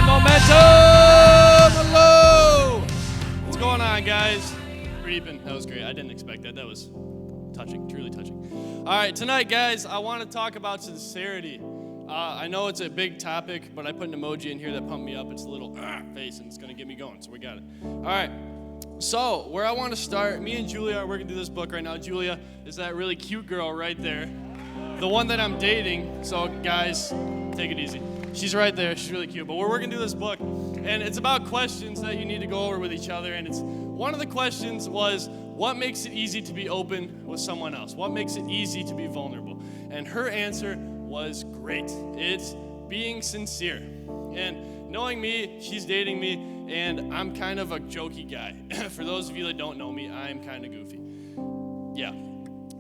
and momentum. Hello. What's going on, guys? Reaping. That was great. I didn't expect that. That was touching, truly touching. All right, tonight, guys, I want to talk about sincerity. I know it's a big topic, but I put an emoji in here that pumped me up. It's a little face, and it's going to get me going, so we got it. All right. So, where I want to start, me and Julia are working through this book right now. Julia is that really cute girl right there. The one that I'm dating. So, guys, take it easy. She's right there. She's really cute. But we're working through this book, and it's about questions that you need to go over with each other. And it's one of the questions was, what makes it easy to be open with someone else? What makes it easy to be vulnerable? And her answer was great. It's being sincere. And knowing me, she's dating me, and I'm kind of a jokey guy. For those of you that don't know me, I'm kind of goofy. Yeah.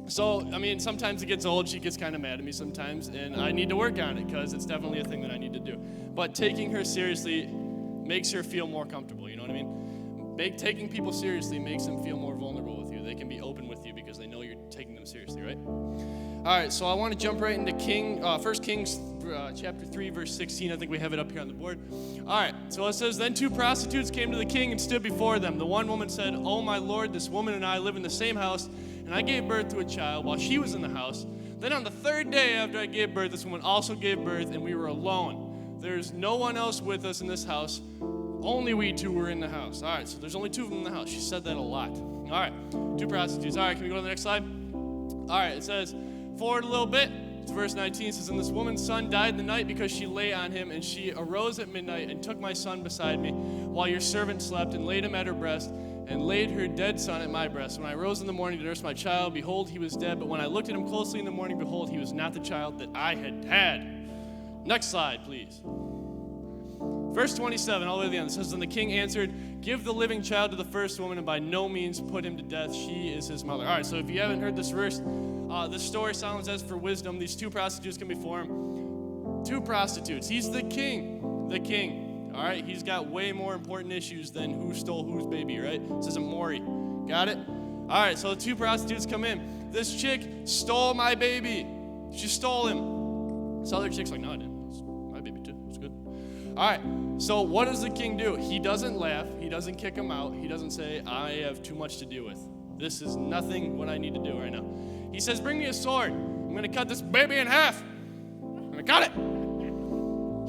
So, I mean, sometimes it gets old. She gets kind of mad at me sometimes, and I need to work on it because it's definitely a thing that I need to do. But taking her seriously makes her feel more comfortable, you know what I mean? Taking people seriously makes them feel more vulnerable with you. They can be open with you because they know you're taking them seriously, right? All right, so I want to jump right into 1 Kings chapter 3, verse 16. I think we have it up here on the board. All right, so it says, Then two prostitutes came to the king and stood before them. The one woman said, Oh, my lord, this woman and I live in the same house, and I gave birth to a child while she was in the house. Then on the third day after I gave birth, this woman also gave birth, and we were alone. There's no one else with us in this house. Only we two were in the house. All right, so there's only two of them in the house. She said that a lot. All right, two prostitutes. All right, can we go to the next slide? All right, it says, forward a little bit. It's verse 19. It says, And this woman's son died in the night because she lay on him, and she arose at midnight and took my son beside me while your servant slept and laid him at her breast and laid her dead son at my breast. When I rose in the morning to nurse my child, behold, he was dead. But when I looked at him closely in the morning, behold, he was not the child that I had had. Next slide, please. Verse 27, all the way to the end, it says, Then the king answered, Give the living child to the first woman, and by no means put him to death. She is his mother. All right, so if you haven't heard this verse, this story, Solomon says, for wisdom, these two prostitutes come before him. Two prostitutes. He's the king. The king. All right, he's got way more important issues than who stole whose baby, right? This isn't Maury. Got it? All right, so the two prostitutes come in. This chick stole my baby. She stole him. This other chick's like, no, I didn't. It's my baby too. It's good. All right, so what does the king do? He doesn't laugh. He doesn't kick him out. He doesn't say, I have too much to deal with. This is nothing what I need to do right now. He says, bring me a sword. I'm going to cut this baby in half. I'm going to cut it.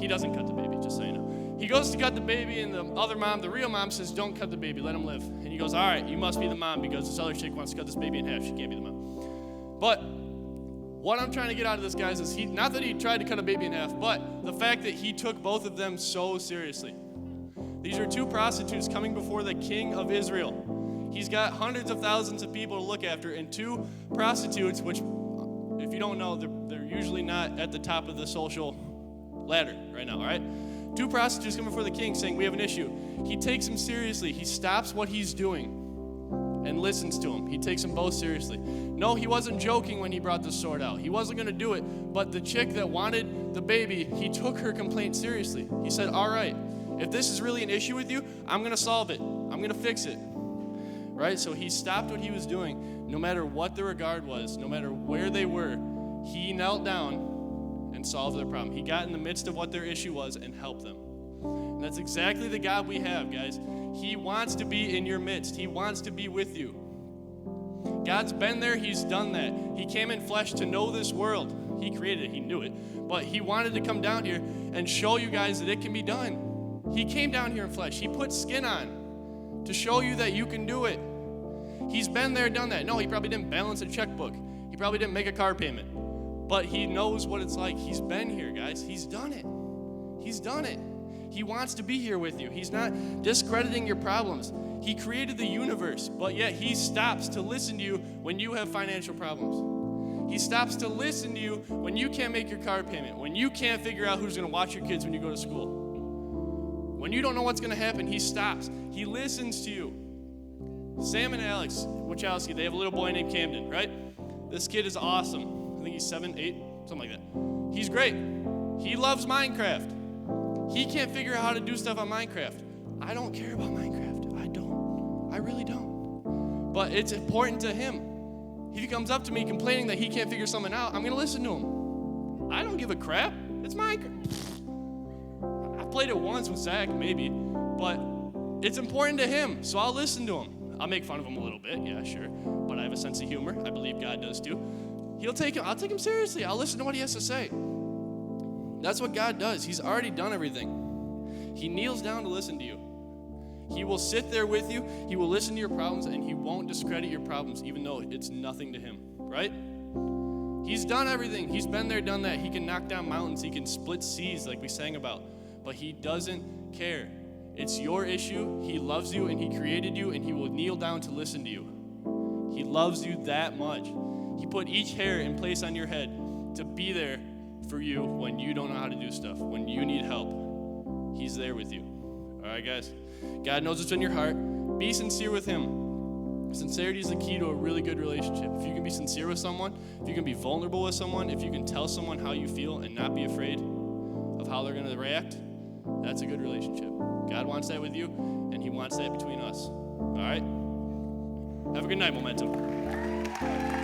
He doesn't cut the baby, just so you know. He goes to cut the baby, and the other mom, the real mom, says, don't cut the baby. Let him live. And he goes, all right, you must be the mom because this other chick wants to cut this baby in half. She can't be the mom. But what I'm trying to get out of this, guys, is not that he tried to cut a baby in half, but the fact that he took both of them so seriously. These are two prostitutes coming before the king of Israel. He's got hundreds of thousands of people to look after, and two prostitutes, which, if you don't know, they're usually not at the top of the social ladder right now, all right? Two prostitutes come before the king saying, we have an issue. He takes them seriously. He stops what he's doing and listens to him. He takes them both seriously. No, he wasn't joking when he brought the sword out. He wasn't going to do it, but the chick that wanted the baby, he took her complaint seriously. He said, all right, if this is really an issue with you, I'm going to solve it. I'm going to fix it. Right? So he stopped what he was doing. No matter what the regard was, no matter where they were, he knelt down and solved their problem. He got in the midst of what their issue was and helped them. And that's exactly the God we have, guys. He wants to be in your midst. He wants to be with you. God's been there. He's done that. He came in flesh to know this world. He created it. He knew it. But he wanted to come down here and show you guys that it can be done. He came down here in flesh. He put skin on to show you that you can do it. He's been there, done that. No, he probably didn't balance a checkbook. He probably didn't make a car payment. But he knows what it's like. He's been here, guys. He's done it. He's done it. He wants to be here with you. He's not discrediting your problems. He created the universe, but yet he stops to listen to you when you have financial problems. He stops to listen to you when you can't make your car payment, when you can't figure out who's going to watch your kids when you go to school. When you don't know what's going to happen, he stops. He listens to you. Sam and Alex Wachowski, they have a little boy named Camden, right? This kid is awesome. I think he's 7, 8, something like that. He's great. He loves Minecraft. He can't figure out how to do stuff on Minecraft. I don't care about Minecraft. I don't. I really don't. But it's important to him. If he comes up to me complaining that he can't figure something out, I'm going to listen to him. I don't give a crap. It's Minecraft. played it once with Zach, maybe, but it's important to him, so I'll listen to him. I'll make fun of him a little bit, yeah, sure, but I have a sense of humor. I believe God does too. I'll take him seriously. I'll listen to what he has to say. That's what God does. He's already done everything. He kneels down to listen to you. He will sit there with you. He will listen to your problems, and he won't discredit your problems, even though it's nothing to him, right? He's done everything. He's been there, done that. He can knock down mountains. He can split seas like we sang about, but he doesn't care. It's your issue. He loves you, and he created you, and he will kneel down to listen to you. He loves you that much. He put each hair in place on your head to be there for you when you don't know how to do stuff, when you need help. He's there with you. All right, guys? God knows what's in your heart. Be sincere with him. Sincerity is the key to a really good relationship. If you can be sincere with someone, if you can be vulnerable with someone, if you can tell someone how you feel and not be afraid of how they're going to react, that's a good relationship. God wants that with you, and he wants that between us. All right? Have a good night, Momentum.